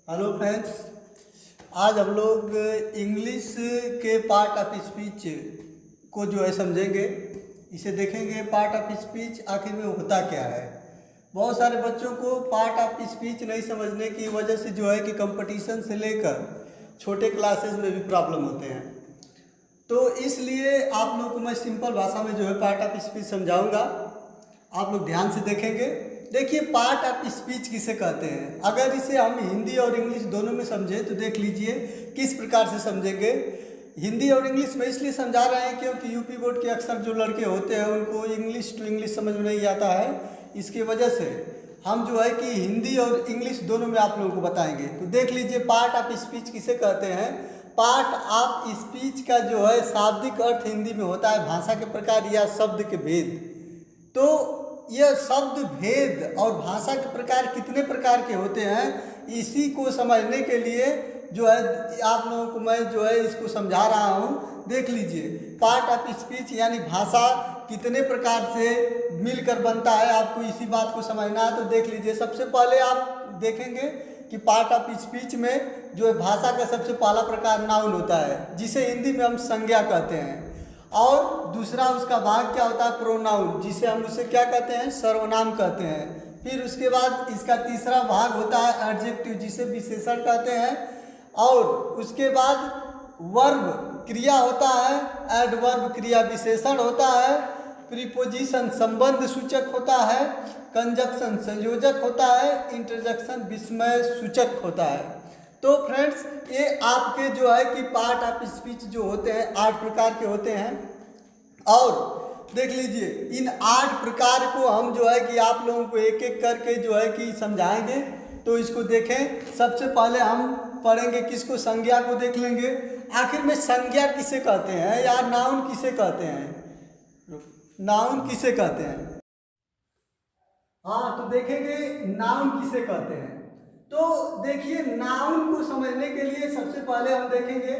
Hello friends, आज हम लोग इंग्लिश के पार्ट ऑफ स्पीच को जो है समझेंगे। इसे देखेंगे पार्ट ऑफ स्पीच आखिर में होता क्या है। बहुत सारे बच्चों को पार्ट ऑफ स्पीच नहीं समझने की वजह से जो है कि कंपटीशन से लेकर छोटे क्लासेस में भी प्रॉब्लम होते हैं। तो इसलिए आप लोग को मैं सिंपल भाषा में जो है पार्ट ऑफ स्पीच समझाऊंगा। आप लोग ध्यान से देखेंगे। देखिए, पार्ट ऑफ स्पीच किसे कहते हैं। अगर इसे हम हिंदी और इंग्लिश दोनों में समझें तो देख लीजिए किस प्रकार से समझेंगे। हिंदी और इंग्लिश में इसलिए समझा रहे हैं क्योंकि यूपी बोर्ड के अक्सर जो लड़के होते हैं उनको इंग्लिश टू इंग्लिश समझ में नहीं आता है। इसकी वजह से हम जो है कि हिंदी और इंग्लिश दोनों में आप लोगों को बताएंगे। तो देख लीजिए, पार्ट ऑफ स्पीच किसे कहते हैं। पार्ट ऑफ स्पीच का जो है शाब्दिक अर्थ हिंदी में होता है भाषा के प्रकार या शब्द के भेद। तो यह शब्द भेद और भाषा के प्रकार कितने प्रकार के होते हैं, इसी को समझने के लिए जो है आप लोगों को मैं जो है इसको समझा रहा हूँ। देख लीजिए, पार्ट ऑफ स्पीच यानी भाषा कितने प्रकार से मिलकर बनता है, आपको इसी बात को समझना है। तो देख लीजिए, सबसे पहले आप देखेंगे कि पार्ट ऑफ स्पीच में जो है भाषा का सबसे पहला प्रकार नाउन होता है, जिसे हिंदी में हम संज्ञा कहते हैं। और दूसरा उसका भाग क्या होता है, प्रोनाउन, जिसे हम उसे क्या कहते हैं, सर्वनाम कहते हैं। फिर उसके बाद इसका तीसरा भाग होता है एडजेक्टिव, जिसे विशेषण कहते हैं। और उसके बाद वर्ब क्रिया होता है, एडवर्ब क्रिया विशेषण होता है। प्रीपोजिशन संबंध सूचक होता है। कंजक्शन संयोजक होता है। इंटरजेक्शन विस्मय सूचक होता है। तो फ्रेंड्स, ये आपके जो है कि पार्ट ऑफ स्पीच जो होते हैं 8 प्रकार के होते हैं। और देख लीजिए, इन 8 प्रकार को हम जो है कि आप लोगों को एक एक करके जो है कि समझाएंगे। तो इसको देखें। सबसे पहले हम पढ़ेंगे किसको, संज्ञा को देख लेंगे। आखिर में संज्ञा किसे कहते हैं या नाउन किसे कहते हैं, नाउन किसे कहते हैं। हाँ, तो देखेंगे नाउन किसे कहते हैं। तो देखिए, नाउन को समझने के लिए सबसे पहले हम देखेंगे।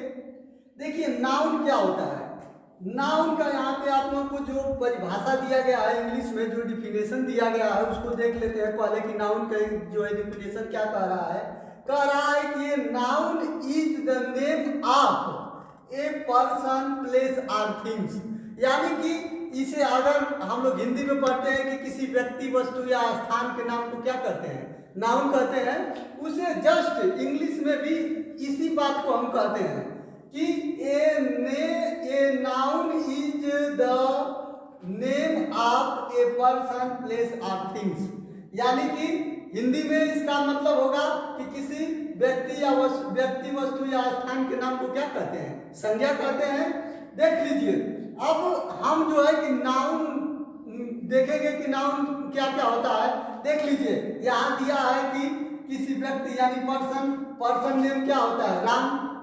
देखिए, नाउन क्या होता है। नाउन का यहाँ पे आप लोगों को जो परिभाषा दिया गया है, इंग्लिश में जो डिफिनेशन दिया गया है उसको देख लेते हैं पहले कि नाउन का जो है डिफिनेशन क्या कह रहा है। कह रहा है कि ये noun is the name of a person, place और थिंग्स। यानी कि इसे अगर हम लोग हिंदी में पढ़ते हैं कि किसी व्यक्ति, वस्तु या स्थान के नाम को क्या कहते हैं, नाउन कहते हैं। उसे जस्ट इंग्लिश में भी इसी बात को हम कहते हैं कि a noun is the name of a person, place और थिंग्स। यानी कि हिंदी में इसका मतलब होगा कि किसी व्यक्ति या वस्तु या स्थान के नाम को क्या कहते हैं, संज्ञा कहते हैं। देख लीजिए, अब हम जो है कि नाउन देखेंगे कि नाउन क्या क्या होता है। देख लीजिए, यहाँ दिया है कि किसी व्यक्ति यानी पर्सन नेम क्या होता है,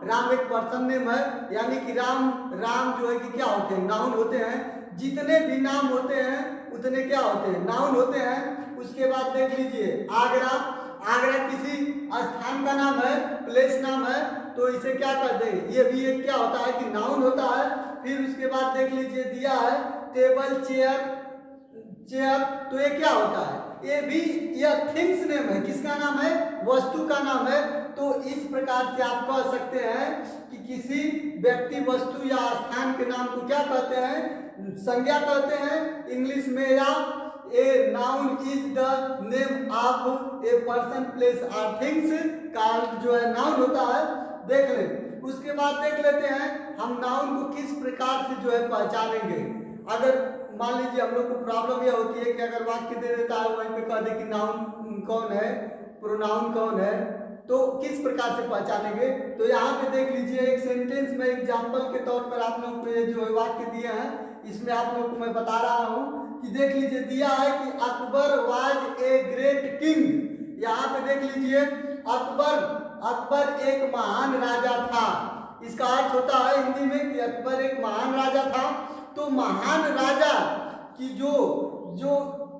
राम एक पर्सन नेम है। यानी कि राम जो है कि क्या होते हैं, नाउन होते हैं। जितने भी नाम होते हैं उतने क्या होते हैं, नाउन होते हैं। उसके बाद देख लीजिए, आगरा किसी स्थान का नाम है, प्लेस नाम है, तो इसे क्या कहते हैं, ये भी एक क्या होता है कि नाउन होता है। फिर उसके बाद देख लीजिए, दिया है टेबल, चेयर, तो ये क्या होता है, ये भी यह थिंग्स नेम है। किसका नाम है, वस्तु का नाम है। तो इस प्रकार से आप कह सकते हैं कि किसी व्यक्ति, वस्तु या स्थान के नाम को क्या कहते हैं, संज्ञा कहते हैं इंग्लिश में। या a noun is the name of a person, place और थिंग्स का जो है नाउन होता है। देख ले, उसके बाद देख लेते हैं हम नाउन को किस प्रकार से जो है पहचानेंगे। अगर मान लीजिए हम लोग को प्रॉब्लम यह होती है कि अगर वाक्य दे देता है वहीं पे कह दे कि नाउन कौन है, प्रोनाउन कौन है, तो किस प्रकार से पहचानेंगे। तो यहाँ पे देख लीजिए, एक सेंटेंस में एग्जाम्पल के तौर पर आप लोग को ये जो वाक्य दिए हैं, इसमें आप लोग को मैं बता रहा हूँ कि देख लीजिए, दिया है कि Akbar was a great king. यहाँ पे देख लीजिए, अकबर एक महान राजा था। इसका अर्थ होता है हिंदी में कि अकबर एक महान राजा था। तो महान राजा की जो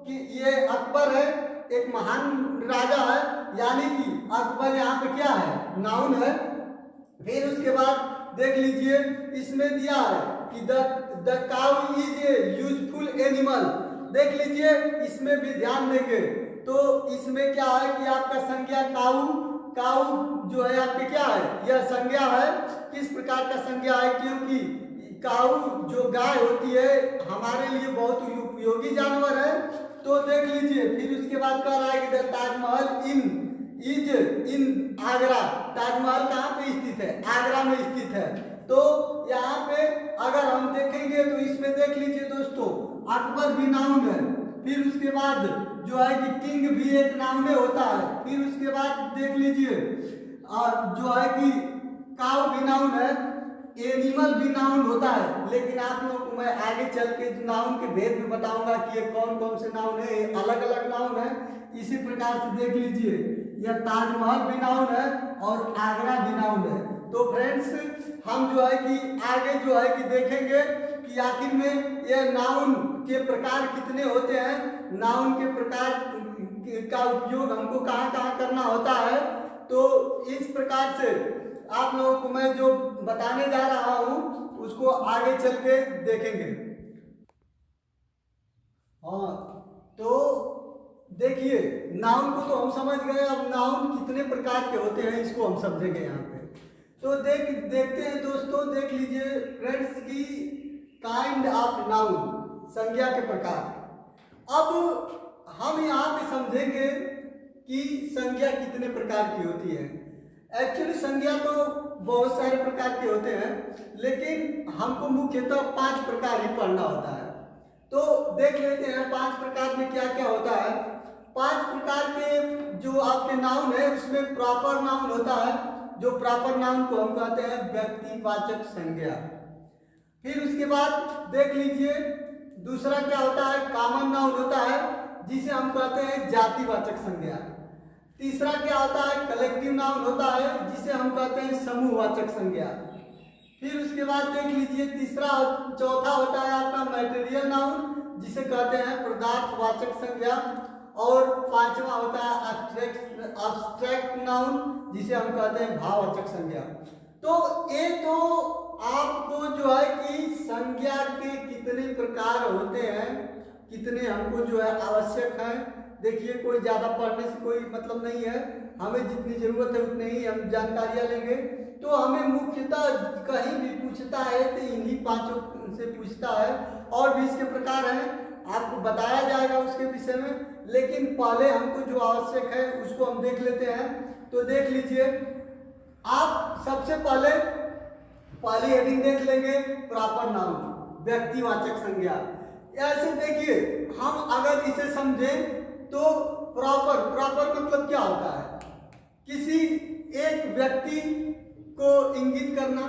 कि ये अकबर है, एक महान राजा है, यानी कि अकबर यहाँ पे क्या है, नाउन है। फिर उसके बाद देख लीजिए, इसमें दिया है कि the cow is a useful animal. देख लीजिए, इसमें भी ध्यान देंगे तो इसमें क्या है कि आपका संज्ञा काऊ काऊ जो है आपके क्या है, यह संज्ञा है। किस प्रकार का संज्ञा है, क्योंकि काऊ जो गाय होती है हमारे लिए बहुत उपयोगी जानवर है। तो देख लीजिए, फिर उसके बाद कह रहा है कि ताजमहल इन आगरा। ताजमहल कहाँ पे स्थित है, आगरा में स्थित है। तो यहाँ पे अगर हम देखेंगे तो इसमें देख लीजिए दोस्तों, अकबर भी नाउन है। फिर उसके बाद जो है कि किंग भी एक नाउन होता है। फिर उसके बाद देख लीजिए जो है कि काऊ भी नाउन है, एनिमल भी नाउन होता है। लेकिन आप लोगों को मैं आगे चल के नाउन के भेद में बताऊंगा कि ये कौन कौन से नाउन है, अलग अलग नाउन है। इसी प्रकार से देख लीजिए, यह ताजमहल भी नाउन है और आगरा भी नाउन है। तो फ्रेंड्स, हम जो है कि आगे जो है कि देखेंगे कि आखिर में यह नाउन के प्रकार कितने होते हैं, नाउन के प्रकार का उपयोग हमको कहाँ कहाँ करना होता है। तो इस प्रकार से आप लोगों को मैं जो बताने जा रहा हूँ उसको आगे चल के देखेंगे। हाँ, तो देखिए, नाउन को तो हम समझ गए। अब नाउन कितने प्रकार के होते हैं इसको हम समझेंगे यहाँ पे। तो देखते हैं दोस्तों, देख लीजिए फ्रेंड्स की काइंड ऑफ नाउन, संज्ञा के प्रकार। अब हम यहाँ पे समझेंगे कि संज्ञा कितने प्रकार की होती है। एक्चुअली संज्ञा तो बहुत सारे प्रकार के होते हैं, लेकिन हमको मुख्यतः 5 प्रकार ही पढ़ना होता है। तो देख लेते हैं 5 प्रकार में क्या क्या होता है। 5 प्रकार के जो आपके नाउन है उसमें प्रॉपर नाउन होता है, जो प्रॉपर नाउन को हम कहते हैं व्यक्तिवाचक संज्ञा। फिर उसके बाद देख लीजिए दूसरा क्या होता है, कॉमन नाउन होता है जिसे हम कहते हैं जातिवाचक संज्ञा। तीसरा क्या होता है, कलेक्टिव नाउन होता है जिसे हम कहते हैं समूहवाचक संज्ञा। फिर उसके बाद देख लीजिए चौथा होता है आपका मैटेरियल नाउन जिसे कहते हैं पदार्थवाचक संज्ञा। और 5वां होता है एब्स्ट्रैक्ट नाउन जिसे हम कहते हैं भाववाचक संज्ञा। तो ये तो आपको जो है कि संज्ञा के कितने प्रकार होते हैं, कितने हमको जो है आवश्यक है। देखिए, कोई ज़्यादा पढ़ने से कोई मतलब नहीं है, हमें जितनी ज़रूरत है उतनी ही हम जानकारियाँ लेंगे। तो हमें मुख्यतः कहीं भी पूछता है तो इन्हीं 5 से पूछता है। और भी इसके प्रकार हैं, आपको बताया जाएगा उसके विषय में, लेकिन पहले हमको जो आवश्यक है उसको हम देख लेते हैं। तो देख लीजिए, आप सबसे पहली हेडिंग देख लेंगे प्रॉपर नाउन, व्यक्तिवाचक संज्ञा। ऐसे देखिए, हम अगर इसे समझें तो प्रॉपर मतलब क्या होता है, किसी एक व्यक्ति को इंगित करना।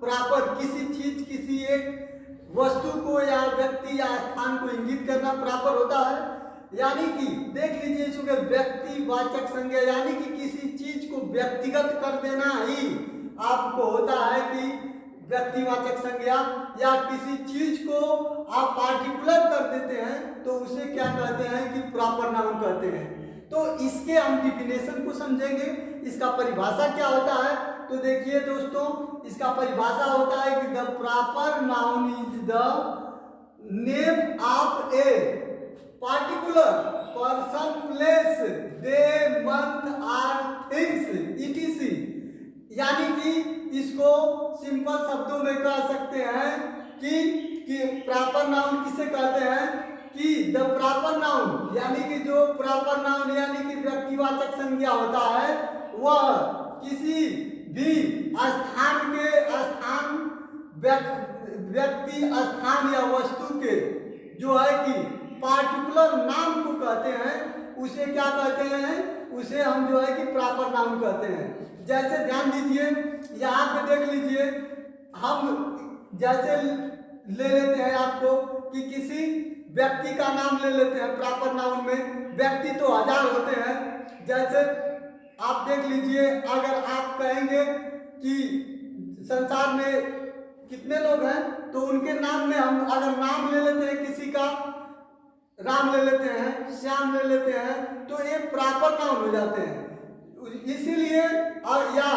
प्रॉपर किसी चीज, किसी एक वस्तु को या व्यक्ति या स्थान को इंगित करना प्रॉपर होता है। यानी कि देख लीजिए इसको व्यक्तिवाचक संज्ञा, यानी कि किसी चीज को व्यक्तिगत कर देना ही आपको होता है कि व्यक्तिवाचक संज्ञा। या किसी चीज को आप पार्टिकुलर कर देते हैं तो उसे क्या कहते हैं कि प्रॉपर नाउन कहते हैं। तो इसके हम डिफिनेशन को समझेंगे, इसका परिभाषा क्या होता है। तो देखिए दोस्तों, इसका परिभाषा होता है कि the proper noun is the name of a particular person, place, day, month or things etc। यानी कि इसको सिंपल शब्दों में कह सकते हैं कि प्रॉपर नाउन किसे कहते हैं कि द प्रॉपर नाउन, यानी कि जो प्रॉपर नाउन यानी कि व्यक्तिवाचक संज्ञा होता है वह किसी भी व्यक्ति, स्थान या वस्तु के जो है कि पार्टिकुलर नाम को कहते हैं, उसे क्या कहते हैं, उसे हम जो है कि प्रॉपर नाउन कहते हैं। जैसे ध्यान दीजिए, यहाँ पे देख लीजिए, हम जैसे ले लेते हैं आपको कि किसी व्यक्ति का नाम ले लेते हैं प्रॉपर नाउन में। व्यक्ति तो 1000 होते हैं। जैसे आप देख लीजिए, अगर आप कहेंगे कि संसार में कितने लोग हैं तो उनके नाम में हम अगर नाम ले लेते हैं किसी का, राम ले लेते हैं, श्याम ले लेते हैं, तो ये प्रॉपर नाउन हो जाते हैं। इसीलिए या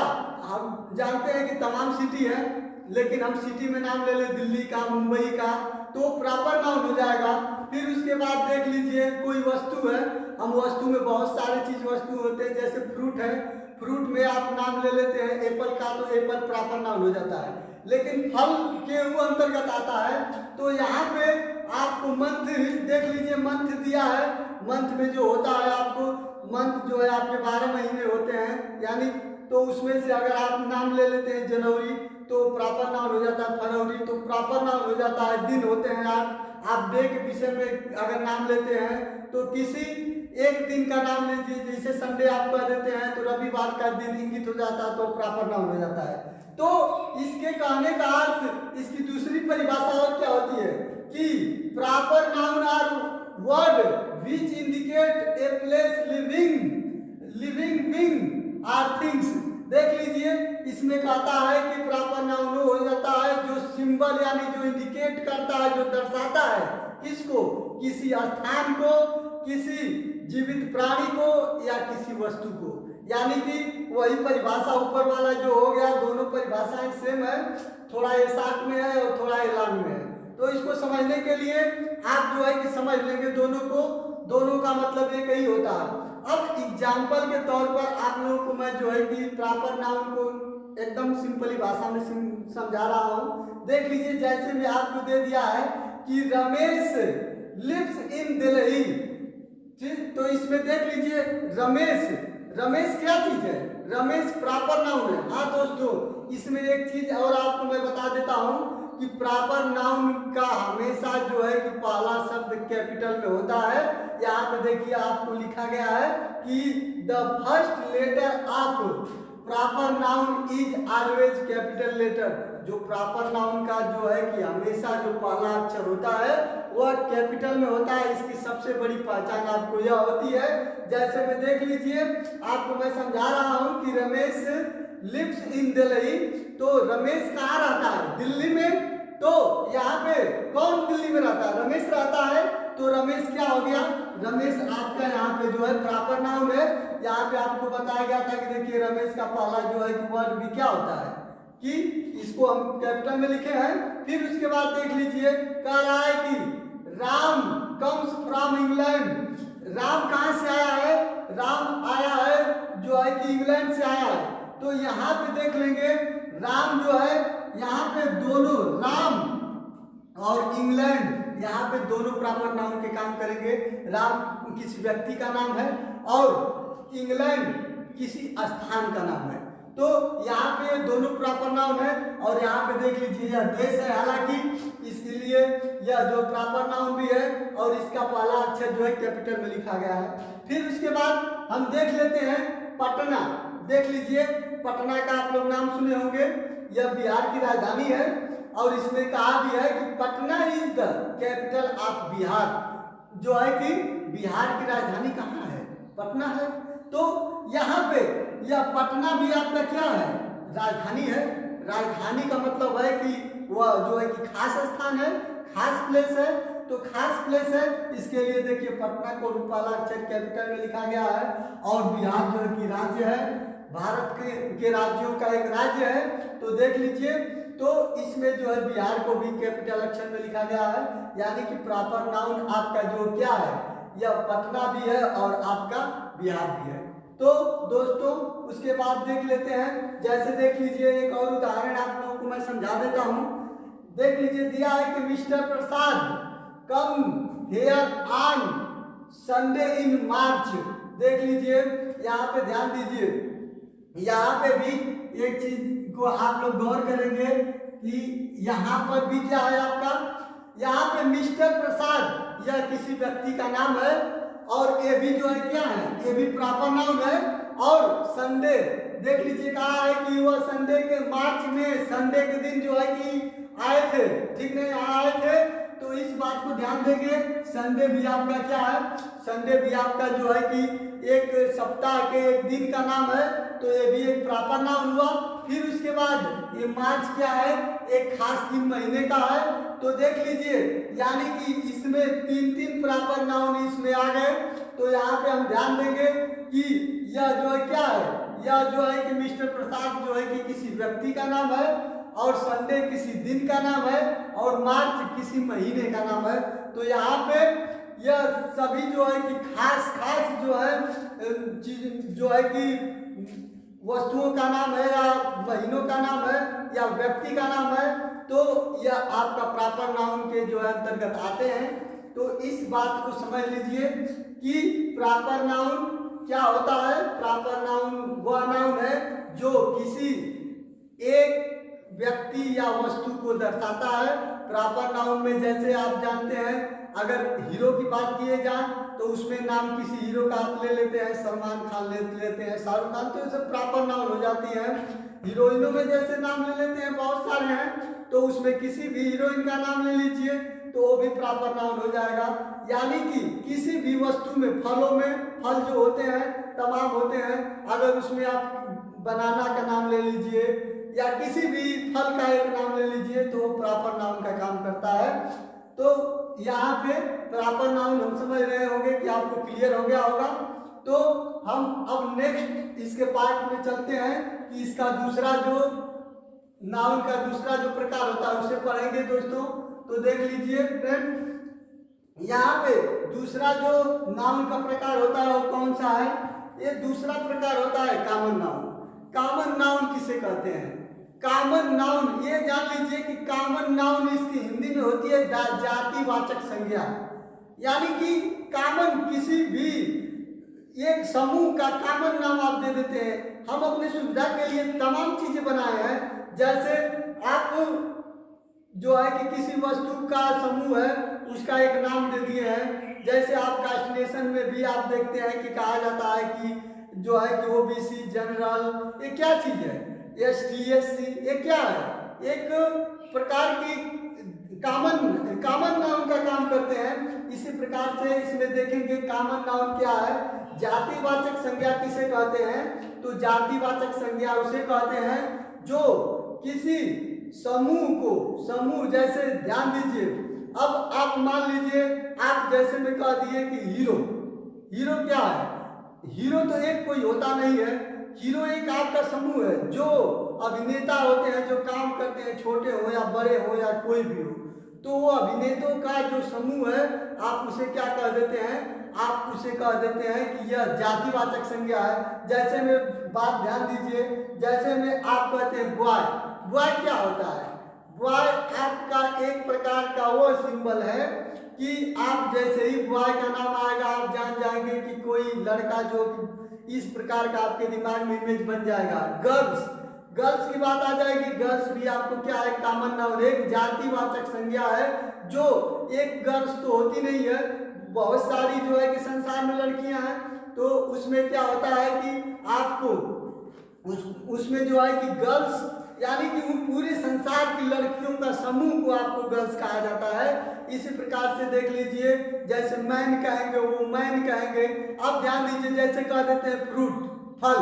हम जानते हैं कि तमाम सिटी है, लेकिन हम सिटी में नाम ले लें दिल्ली का, मुंबई का, तो प्रॉपर नाउन हो जाएगा। फिर उसके बाद देख लीजिए कोई वस्तु है, हम वस्तु में बहुत सारे चीज वस्तु होते हैं, जैसे फ्रूट है, फ्रूट में आप नाम ले लेते हैं एप्पल का, तो एप्पल प्रॉपर नाउन हो जाता है। लेकिन फल के वो अंतर्गत आता है। तो यहाँ पे आपको मंथ देख लीजिए, मंथ दिया है। मंथ में जो होता है आपको, मंथ जो है आपके 12 महीने होते हैं, यानी तो उसमें से अगर आप नाम ले लेते हैं जनवरी तो प्रॉपर नाउन हो जाता है, फरवरी तो प्रॉपर नाउन हो जाता है। दिन होते हैं आप डे के विषय में अगर नाम लेते हैं तो किसी एक दिन का नाम लीजिए, जैसे संडे आप कह देते हैं तो रविवार का दिन इंगित हो जाता है, तो प्रॉपर नाउन हो जाता है। तो इसके कहने का अर्थ, इसकी दूसरी परिभाषा और क्या होती है कि proper noun or word which indicate a place living being or things. देख लीजिए, इसमें कहता है कि प्रॉपर नाउन हो जाता है जो सिंबल यानी जो इंडिकेट करता है, जो दर्शाता है किसको, किसी स्थान को, किसी जीवित प्राणी को या किसी वस्तु को। यानी कि वही परिभाषा ऊपर वाला जो हो गया, दोनों परिभाषाएं सेम है, थोड़ा ये साथ में है और थोड़ा ये लांग में है। तो इसको समझने के लिए आप जो है कि समझ लेंगे दोनों को, दोनों का मतलब एक ही होता है। अब एग्जाम्पल के तौर पर आप लोगों को मैं जो है कि प्रॉपर नाउन को एकदम सिंपली भाषा में समझा रहा हूँ। देख लीजिए, जैसे मैं आपको दे दिया है कि रमेश लिव्स इन दिल्ली, तो इसमें देख लीजिए रमेश क्या चीज है, रमेश प्रॉपर नाउन है। हाँ दोस्तों, इसमें एक चीज और आपको मैं बता देता हूँ कि प्रॉपर नाउन का हमेशा जो है कि पहला शब्द कैपिटल में होता है। यहाँ पे देखिए आपको लिखा गया है कि the first letter of proper noun is always capital letter. जो प्रॉपर नाउन का जो है कि हमेशा जो पहला अक्षर होता है वह कैपिटल में होता है। इसकी सबसे बड़ी पहचान आपको यह होती है, जैसे में देख लीजिए, आपको मैं समझा रहा हूँ कि रमेश लिव्स इन दिल्ली, तो रमेश कहाँ रहता है, दिल्ली में। तो यहाँ पे कौन दिल्ली में रहता है, रमेश रहता है। तो रमेश क्या हो गया, रमेश आपका यहाँ पे जो है प्रॉपर नाउन है। यहाँ पे आपको बताया गया था कि देखिए रमेश का पहला जो है कि वर्ड भी क्या होता है कि इसको हम कैपिटल में लिखे हैं। फिर उसके बाद देख लीजिए, कह रहा है कि Ram comes from England. Ram कहाँ से आया है, राम आया है जो है कि इंग्लैंड से आया है। तो यहाँ पे देख लेंगे, राम जो है यहाँ पे दोनों राम और इंग्लैंड, यहाँ पे दोनों प्रॉपर नाउन के काम करेंगे। राम किसी व्यक्ति का नाम है और इंग्लैंड किसी स्थान का नाम है। तो यहाँ पे दोनों प्रॉपर नाउन है। और यहाँ पे देख लीजिए, यह देश है, हालांकि इसके लिए यह जो प्रॉपर नाउन भी है और इसका पहला अक्षर जो है कैपिटल में लिखा गया है। फिर उसके बाद हम देख लेते हैं पटना। देख लीजिए, पटना का आप लोग नाम सुने होंगे, यह बिहार की राजधानी है। और इसमें कहा भी है कि Patna is the capital of Bihar, जो है कि बिहार की राजधानी कहाँ है, पटना है। तो यहाँ पे यह पटना भी आपका क्या है, राजधानी है। राजधानी का मतलब है कि वह जो है कि खास स्थान है, खास प्लेस है। तो खास प्लेस है, इसके लिए देखिए पटना को पहला अक्षर कैपिटल में लिखा गया है। और बिहार जो है कि राज्य है, भारत के राज्यों का एक राज्य है। तो देख लीजिए, तो इसमें जो है बिहार को भी कैपिटल अक्षर में लिखा गया है। यानी कि प्रॉपर नाउन आपका जो क्या है, यह पटना भी है और आपका बिहार भी है। तो दोस्तों उसके बाद देख लेते हैं, जैसे देख लीजिए एक और उदाहरण आप लोगों को मैं समझा देता हूँ। देख लीजिए, दिया है कि mister Prasad come here on Sunday in March. देख लीजिए, यहाँ पे ध्यान दीजिए, यहाँ पे भी एक चीज को आप लोग गौर करेंगे कि यहाँ पर भी क्या है आपका, यहाँ पे मिस्टर प्रसाद यह किसी व्यक्ति का नाम है। और ये भी जो है क्या है, ये भी प्रॉपर नाउन है। और संडे देख लीजिए, कहा है कि वह संडे के मार्च में संडे के दिन जो है कि आए थे, ठीक नहीं, यहाँ आए थे। तो इस बात को ध्यान देंगे, संडे भी आपका क्या है, संडे भी आपका जो है कि एक सप्ताह के एक दिन का नाम है। तो ये भी एक प्रॉपर नाउन हुआ। फिर उसके बाद ये मार्च क्या है, एक खास दिन महीने का है। तो देख लीजिए, यानी कि इसमें तीन तीन प्रॉपर नाउन इसमें आ गए। तो यहाँ पे हम ध्यान देंगे कि यह जो है क्या है, यह जो है कि मिस्टर प्रसाद जो है कि किसी व्यक्ति का नाम है, और संडे किसी दिन का नाम है, और मार्च किसी महीने का नाम है। तो यहाँ पे यह सभी जो है कि खास जो है चीज जो है कि वस्तुओं का नाम है या महीनों का नाम है या व्यक्ति का नाम है, तो यह आपका प्रॉपर नाउन के जो है अंतर्गत आते हैं। तो इस बात को समझ लीजिए कि प्रॉपर नाउन क्या होता है। प्रॉपर नाउन वह नाउन है जो किसी एक व्यक्ति या वस्तु को दर्शाता है। प्रॉपर नाउन में जैसे आप जानते हैं, अगर हीरो की बात किए जाए तो उसमें नाम किसी हीरो का आप ले लेते हैं, सलमान खान ले लेते हैं, शाहरुख खान, तो ये सब प्रॉपर नाउन हो जाती है। हीरोइनों में जैसे नाम ले लेते हैं, बहुत सारे हैं, तो उसमें किसी भी हीरोइन का नाम ले लीजिए तो वो भी प्रॉपर नाउन हो जाएगा। यानी कि किसी भी वस्तु में, फलों में, फल जो होते हैं तमाम होते हैं, अगर उसमें आप बनाना का नाम ले लीजिए या किसी भी फल का एक नाम ले लीजिए तो वो प्रॉपर नाउन का काम करता है। तो यहाँ पे प्रॉपर नाउन हम समझ रहे होंगे कि आपको क्लियर हो गया होगा। तो हम अब नेक्स्ट इसके पार्ट में चलते हैं कि इसका दूसरा जो नाउन का दूसरा जो प्रकार होता है उसे पढ़ेंगे दोस्तों। तो देख लीजिए फ्रेंड, यहाँ पे दूसरा जो नाउन का प्रकार होता है वो कौन सा है। ये दूसरा प्रकार होता है कॉमन नाउन। कॉमन नाउन किसे कहते हैं? कॉमन नाउन ये जान लीजिए कि कॉमन नाउन इसकी हिंदी में होती है जातिवाचक संज्ञा। यानी कि कॉमन किसी भी एक समूह का कॉमन नाम आप दे देते हैं। हम अपने सुविधा के लिए तमाम चीजें बनाए हैं। जैसे आप जो है कि किसी वस्तु का समूह है उसका एक नाम दे दिए हैं। जैसे आप कास्टिनेशन में भी आप देखते हैं कि कहा जाता है कि जो है कि ओबीसी, जनरल, ये क्या चीज है, एसटी, एससी, ये क्या है, एक प्रकार की कॉमन नाउन का काम करते हैं। इसी प्रकार से इसमें देखेंगे कॉमन नाउन क्या है। जातिवाचक संज्ञा किसे कहते हैं? तो जातिवाचक संज्ञा उसे कहते हैं जो किसी समूह को, समूह जैसे ध्यान दीजिए, अब आप मान लीजिए आप जैसे में कह दिए कि हीरो। हीरो क्या है? हीरो तो एक कोई होता नहीं है। हीरो एक आपका समूह है जो अभिनेता होते हैं, जो काम करते हैं, छोटे हो या बड़े हो या कोई भी हो, तो वो अभिनेताओं का जो समूह है आप उसे क्या कह देते हैं? आप उसे कह देते हैं कि यह जातिवाचक संज्ञा है। जैसे में बात ध्यान दीजिए, जैसे में आप कहते हैं बॉय। बॉय क्या होता है? बॉय आपका एक प्रकार का वो सिंबल है कि आप जैसे ही बॉय का नाम आएगा आप जान जाएंगे कि कोई लड़का, जो इस प्रकार का आपके दिमाग में इमेज बन जाएगा। गर्ल्स, गर्ल्स की बात आ जाएगी। गर्ल्स भी आपको क्या है? कॉमन नाउन, एक जातिवाचक संज्ञा है जो एक गर्ल्स तो होती नहीं है, बहुत सारी जो है कि संसार में लड़कियां हैं, तो उसमें क्या होता है कि आपको उसमें जो है कि गर्ल्स यानी कि उन पूरे संसार की लड़कियों का समूह को आपको गर्ल्स कहा जाता है। इसी प्रकार से देख लीजिए, जैसे मैन कहेंगे वो मैन कहेंगे। अब ध्यान दीजिए, जैसे कह देते हैं फ्रूट, फल।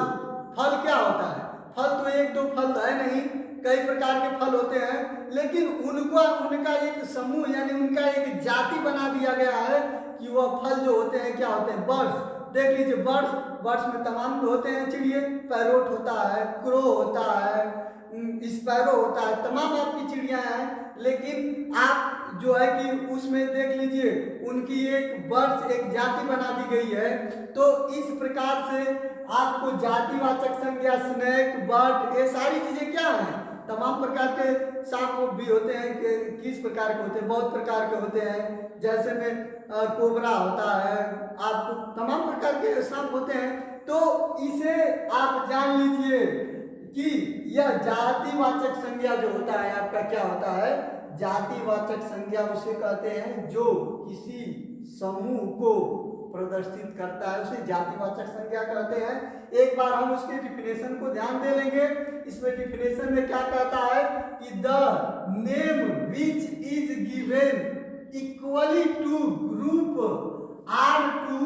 फल क्या होता है? फल तो एक दो फल है नहीं, कई प्रकार के फल होते हैं, लेकिन उनका एक समूह यानी उनका एक जाति बना दिया गया है कि वह फल जो होते हैं क्या होते हैं? बर्ड्स। देख लीजिए, बर्ड्स में तमाम होते हैं चिड़िए, पैरोट होता है, क्रो होता है, स्पैरो होता है, तमाम आपकी चिड़िया हैं। लेकिन आप जो है कि उसमें देख लीजिए उनकी एक बर्ड्स एक जाति बना दी गई है। तो इस प्रकार से आपको जातिवाचक संज्ञा, स्नेक, बर्ड, ये सारी चीजें क्या हैं? तमाम प्रकार के सांप भी होते हैं। किस प्रकार के होते हैं? बहुत प्रकार के होते हैं। जैसे में कोबरा होता है, आपको तमाम प्रकार के सांप होते हैं। तो इसे आप जान लीजिए कि यह जातिवाचक संज्ञा जो होता है आपका क्या होता है? जातिवाचक संज्ञा उसे कहते हैं जो किसी समूह को प्रदर्शित करता है, उसे जातिवाचक संज्ञा कहते हैं। एक बार हम उसके डिफिनेशन को ध्यान दे लेंगे। इसमें डिफिनेशन में क्या कहता है कि the name which is given equally to group or to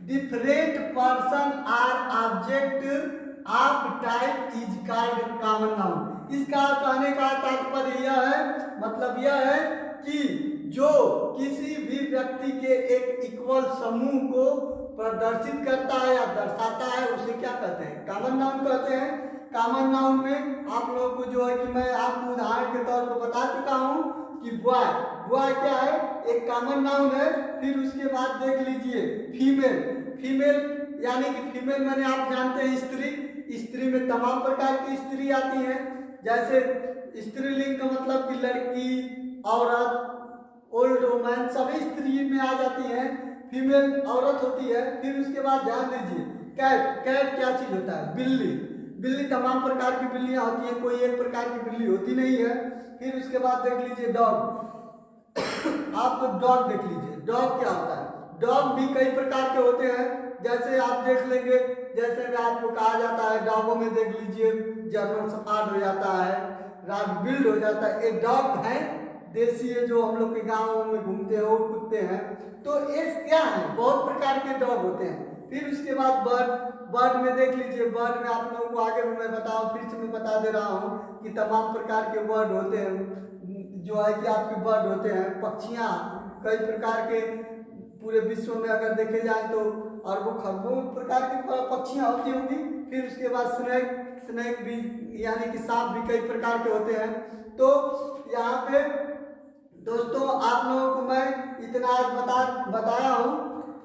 different person or object of type is called common noun. इसका कहने का तात्पर्य यह है, मतलब यह है कि जो किसी भी व्यक्ति के एक इक्वल समूह को प्रदर्शित करता है या दर्शाता है उसे क्या कहते हैं? कॉमन नाउन कहते हैं। कॉमन नाउन में आप लोगों को जो है कि मैं आपको उदाहरण के तौर पर बता चुका हूं कि बॉय। बॉय क्या है? एक कॉमन नाउन है। फिर उसके बाद देख लीजिए फीमेल। फीमेल यानी कि फीमेल मैंने आप जानते हैं स्त्री। स्त्री में तमाम प्रकार की स्त्री आती हैं, जैसे स्त्रीलिंग का मतलब कि लड़की, औरत, ओल्ड वुमन सभी स्त्री में आ जाती हैं। फीमेल औरत होती है। फिर उसके बाद ध्यान दीजिए, कैट। कैट क्या चीज होता है? बिल्ली। बिल्ली तमाम प्रकार की बिल्लियां होती हैं, कोई एक प्रकार की बिल्ली होती नहीं है। फिर उसके बाद देख लीजिए डॉग। आप डॉग देख लीजिए, डॉग क्या होता है? डॉग भी कई प्रकार के होते हैं, जैसे आप देख लेंगे, जैसे कि आपको कहा जाता है डॉगों में देख लीजिए जर्मन शफार्ड हो जाता है, रॉटविल्ड हो जाता है। एक डॉग है देसी है जो हम लोग के गाँव में घूमते हैं और कूदते हैं। तो ये क्या है? बहुत प्रकार के डॉग होते हैं। फिर उसके बाद बर्ड। बर्ड में देख लीजिए, बर्ड में आप लोगों को आगे भी मैं बताऊँ, फिर से मैं बता दे रहा हूँ कि तमाम प्रकार के बर्ड होते हैं, जो है कि आपके बर्ड होते हैं। पक्षियाँ कई प्रकार के पूरे विश्व में अगर देखे जाए तो अरबों खरबों प्रकार की पक्षियाँ होती होंगी। फिर उसके बाद स्नेक भी यानी कि सांप भी कई प्रकार के होते हैं। तो यहाँ पे दोस्तों आप लोगों को मैं इतना बताया हूँ,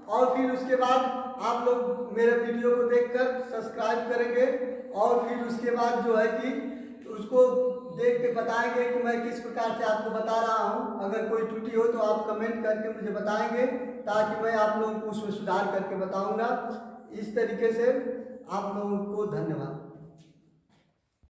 और फिर उसके बाद आप लोग मेरे वीडियो को देखकर सब्सक्राइब करेंगे, और फिर उसके बाद जो है कि उसको देख के बताएंगे कि मैं किस प्रकार से आपको बता रहा हूँ। अगर कोई त्रुटि हो तो आप कमेंट करके मुझे बताएंगे, ताकि मैं आप लोगों को उसमें सुधार करके बताऊंगा। इस तरीके से आप लोगों को धन्यवाद।